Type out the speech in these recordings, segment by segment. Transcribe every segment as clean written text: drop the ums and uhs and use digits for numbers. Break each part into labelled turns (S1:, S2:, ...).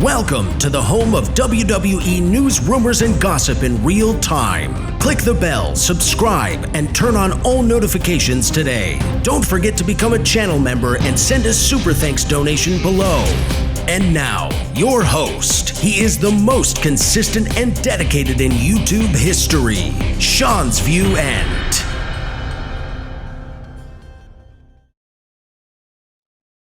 S1: Welcome to the home of WWE news, rumors, and gossip in real time. Click the bell, subscribe, and turn on all notifications today. Don't forget to become a channel member and send a super thanks donation below. And now, your host. He is the most consistent and dedicated in YouTube history, SeanzViewEnt.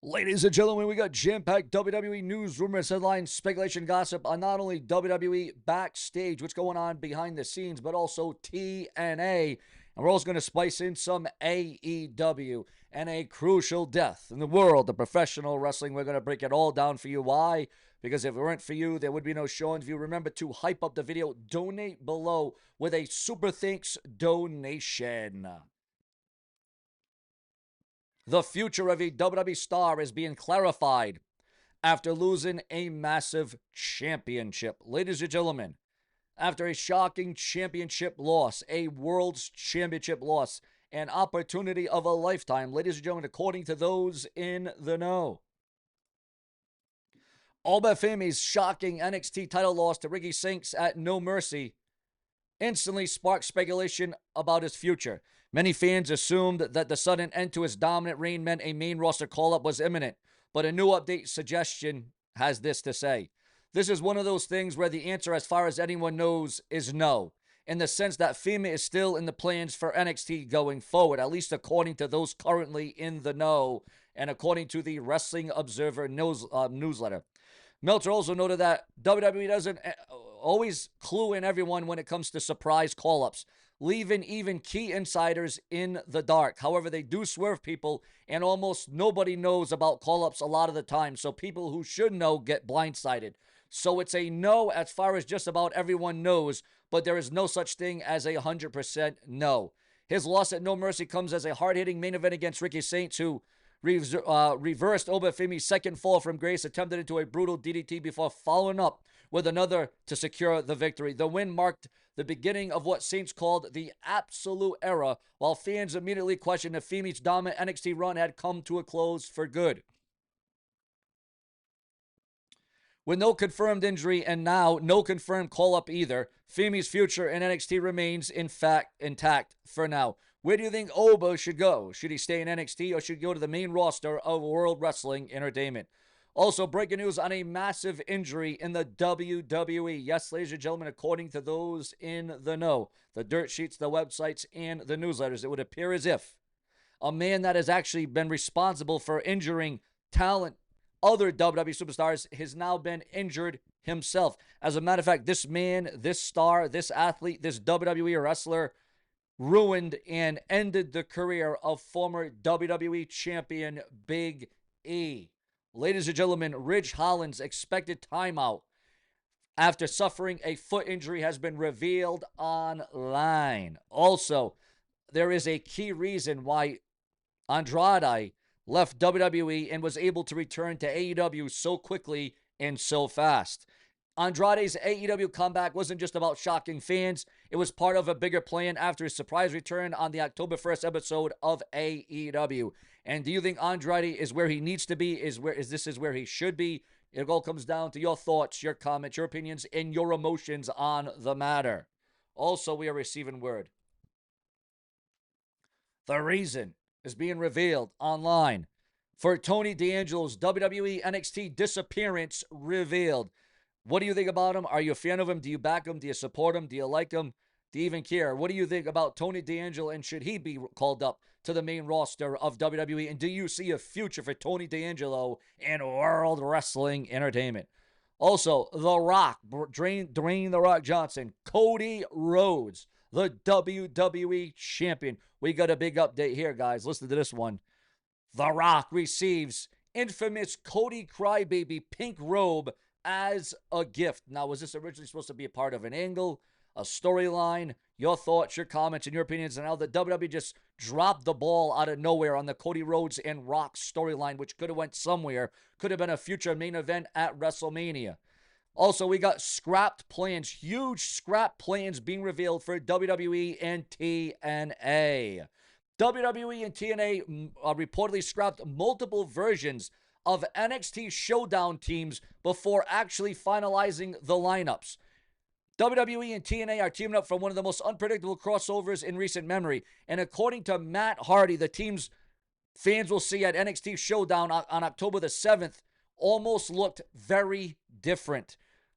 S2: Ladies and gentlemen, we got jam-packed WWE news, rumors, headlines, speculation, gossip on not only WWE backstage, what's going on behind the scenes, but also TNA. And we're also going to spice in some AEW and a crucial death in the world of professional wrestling. We're going to break it all down for you. Why? Because if it weren't for you, there would be no Sean's View. Remember to hype up the video, donate below with a super thanks donation. The future of a WWE star is being clarified after losing a massive championship. Ladies and gentlemen, after a shocking championship loss, a world's championship loss, an opportunity of a lifetime, ladies and gentlemen, according to those in the know. Obafemi's shocking NXT title loss to Ricky Starks at No Mercy instantly sparked speculation about his future. Many fans assumed that the sudden end to his dominant reign meant a main roster call-up was imminent, but a new update suggestion has this to say. This is one of those things where the answer, as far as anyone knows, is no, in the sense that FEMA is still in the plans for NXT going forward, at least according to those currently in the know and according to the Wrestling Observer newsletter. Meltzer also noted that WWE doesn't always clue in everyone when it comes to surprise call-ups, leaving even key insiders in the dark. However, they do swerve people, and almost nobody knows about call-ups a lot of the time, so people who should know get blindsided. So it's a no as far as just about everyone knows, but there is no such thing as a 100% no. His loss at No Mercy comes as a hard-hitting main event against Ricky Starks, who reversed Obafemi's second fall from grace, attempted into a brutal DDT before following up with another to secure the victory. The win marked the beginning of what Saints called the absolute era, while fans immediately questioned if Femi's dominant NXT run had come to a close for good. With no confirmed injury and now no confirmed call-up either, Femi's future in NXT remains, in fact, intact for now. Where do you think Oba should go? Should he stay in NXT or should he go to the main roster of World Wrestling Entertainment? Also, breaking news on a massive injury in the WWE. Yes, ladies and gentlemen, according to those in the know, the dirt sheets, the websites, and the newsletters, it would appear as if a man that has actually been responsible for injuring talent, other WWE superstars, has now been injured himself. As a matter of fact, this man, this star, this athlete, this WWE wrestler ruined and ended the career of former WWE champion Big E. Ladies and gentlemen, Ridge Holland's expected timeout after suffering a foot injury has been revealed online. Also, there is a key reason why Andrade left WWE and was able to return to AEW so quickly and so fast. Andrade's AEW comeback wasn't just about shocking fans. It was part of a bigger plan after his surprise return on the October 1st episode of AEW. And do you think Andrade is where he needs to be? Is this where he should be? It all comes down to your thoughts, your comments, your opinions, and your emotions on the matter. Also, we are receiving word. The reason is being revealed online for Tony D'Angelo's WWE NXT disappearance revealed. What do you think about him? Are you a fan of him? Do you back him? Do you support him? Do you like him? Do you even care? What do you think about Tony D'Angelo, and should he be called up to the main roster of WWE? And do you see a future for Tony D'Angelo in World Wrestling Entertainment? Also, The Rock, Dwayne The Rock Johnson, Cody Rhodes, the WWE champion. We got a big update here, guys. Listen to this one. The Rock receives infamous Cody Crybaby pink robe as a gift. Now, was this originally supposed to be a part of an angle, a storyline? Your thoughts, your comments, and your opinions on how the WWE just dropped the ball out of nowhere on the Cody Rhodes and Rock storyline, which could have went somewhere, could have been a future main event at WrestleMania. Also, we got scrapped plans, huge scrap plans being revealed for WWE and TNA. WWE and TNA reportedly scrapped multiple versions of NXT Showdown teams before actually finalizing the lineups. WWE and TNA are teaming up for one of the most unpredictable crossovers in recent memory. And according to Matt Hardy, the teams fans will see at NXT Showdown on October the 7th almost looked very different.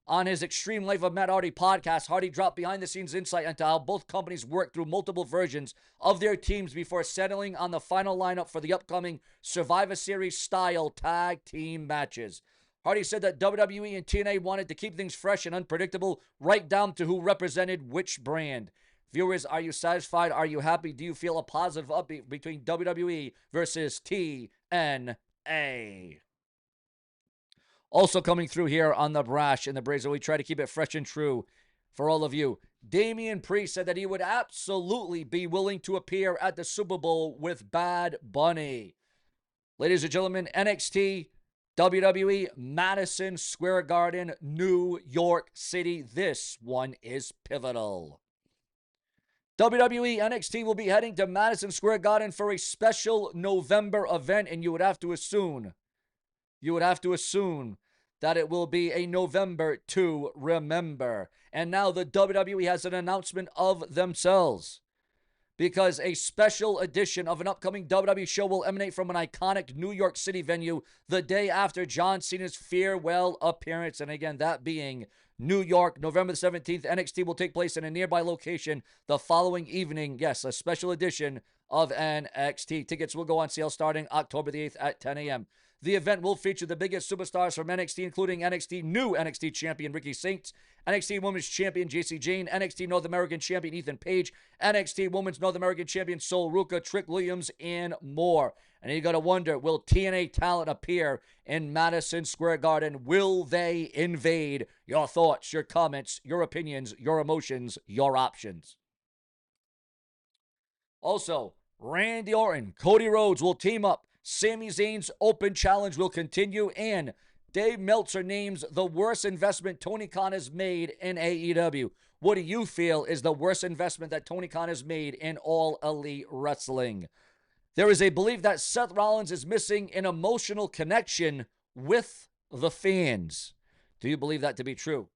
S2: On his Extreme Life of Matt Hardy podcast, Hardy dropped behind-the-scenes insight into how both companies worked through multiple versions of their teams before settling on the final lineup for the upcoming Survivor Series-style tag team matches. Hardy said that WWE and TNA wanted to keep things fresh and unpredictable, right down to who represented which brand. Viewers, are you satisfied? Are you happy? Do you feel a positive upbeat between WWE versus TNA? Also coming through here on the Brash and the Brazen, we try to keep it fresh and true for all of you. Damian Priest said that he would absolutely be willing to appear at the Super Bowl with Bad Bunny. Ladies and gentlemen, NXT, WWE, Madison Square Garden, New York City. This one is pivotal. WWE NXT will be heading to Madison Square Garden for a special November event, and you would have to assume that it will be a November to remember. And now the WWE has an announcement of themselves, because a special edition of an upcoming WWE show will emanate from an iconic New York City venue the day after John Cena's farewell appearance. And again, that being New York, November the 17th. NXT will take place in a nearby location the following evening. Yes, a special edition of NXT. Tickets will go on sale starting October the 8th at 10 a.m. The event will feature the biggest superstars from NXT, including new NXT champion Ricky Saints, NXT Women's Champion Jacy Jayne, NXT North American Champion Ethan Page, NXT Women's North American Champion Sol Ruka, Trick Williams, and more. And you got to wonder, will TNA talent appear in Madison Square Garden? Will they invade? Your thoughts, your comments, your opinions, your emotions, your options. Also, Randy Orton, Cody Rhodes will team up. Sami Zayn's Open Challenge will continue, and Dave Meltzer names the worst investment Tony Khan has made in AEW. What do you feel is the worst investment that Tony Khan has made in All Elite Wrestling? There is a belief that Seth Rollins is missing an emotional connection with the fans. Do you believe that to be true?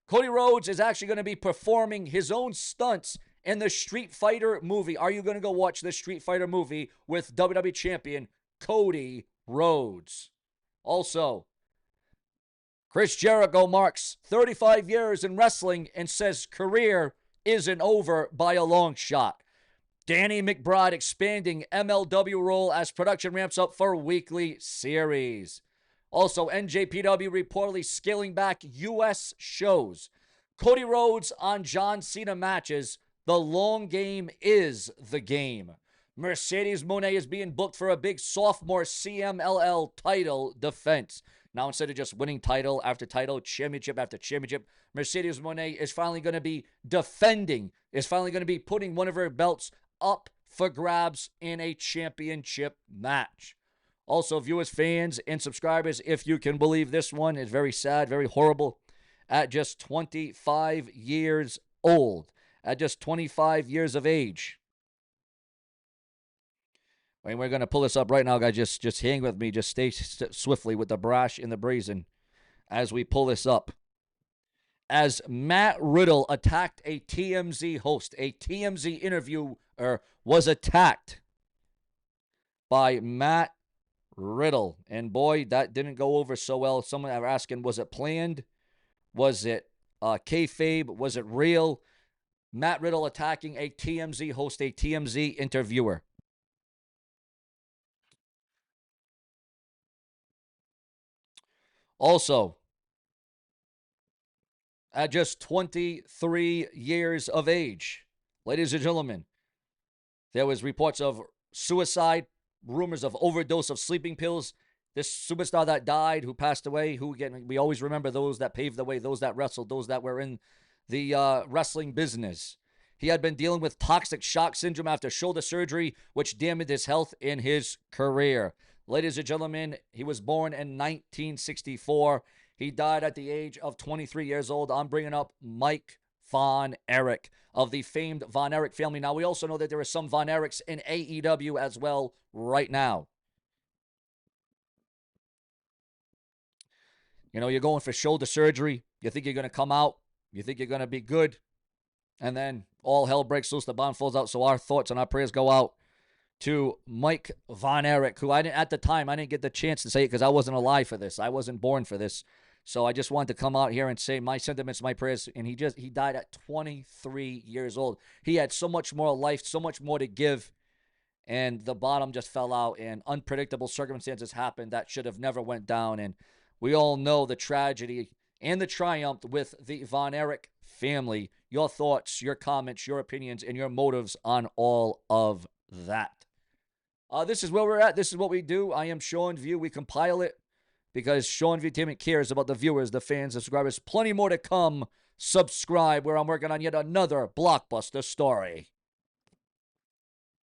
S2: Cody Rhodes is actually going to be performing his own stunts in the Street Fighter movie. Are you going to go watch the Street Fighter movie with WWE Champion Cody Rhodes? Also, Chris Jericho marks 35 years in wrestling and says career isn't over by a long shot. Danny McBride expanding MLW role as production ramps up for weekly series. Also, NJPW reportedly scaling back U.S. shows. Cody Rhodes on John Cena matches. The long game is the game. Mercedes Moné is being booked for a big sophomore CMLL title defense. Now, instead of just winning title after title, championship after championship, Mercedes Moné is finally going to be defending, is finally going to be putting one of her belts up for grabs in a championship match. Also, viewers, fans, and subscribers, if you can believe this one is very sad, very horrible. At just 25 years old, at just 25 years of age. And we're going to pull this up right now, guys. Just hang with me. Just stay swiftly with the Brash and the Brazen as we pull this up. As Matt Riddle attacked a TMZ host, a TMZ interviewer was attacked by Matt Riddle. And boy, that didn't go over so well. Someone are asking, was it planned? Was it kayfabe? Was it real? Matt Riddle attacking a TMZ host, a TMZ interviewer. Also, at just 23 years of age, ladies and gentlemen, there was reports of suicide, rumors of overdose of sleeping pills. This superstar that died, who passed away, who, again, we always remember those that paved the way, those that wrestled, those that were in the wrestling business. He had been dealing with toxic shock syndrome after shoulder surgery, which damaged his health and his career. Ladies and gentlemen, he was born in 1964. He died at the age of 23 years old. I'm bringing up Mike Von Erich of the famed Von Erich family. Now, we also know that there are some Von Erichs in AEW as well right now. You know, you're going for shoulder surgery. You think you're going to come out. You think you're going to be good. And then all hell breaks loose. The bomb falls out. So our thoughts and our prayers go out to Mike Von Erich, who at the time, I didn't get the chance to say it because I wasn't alive for this. I wasn't born for this. So I just wanted to come out here and say my sentiments, my prayers. And he died at 23 years old. He had so much more life, so much more to give. And the bottom just fell out, and unpredictable circumstances happened that should have never went down. And we all know the tragedy and the triumph with the Von Erich family. Your thoughts, your comments, your opinions, and your motives on all of that. This is where we're at. This is what we do. I am Sean View. We compile it because Sean View cares about the viewers, the fans, the subscribers. Plenty more to come. Subscribe, where I'm working on yet another blockbuster story.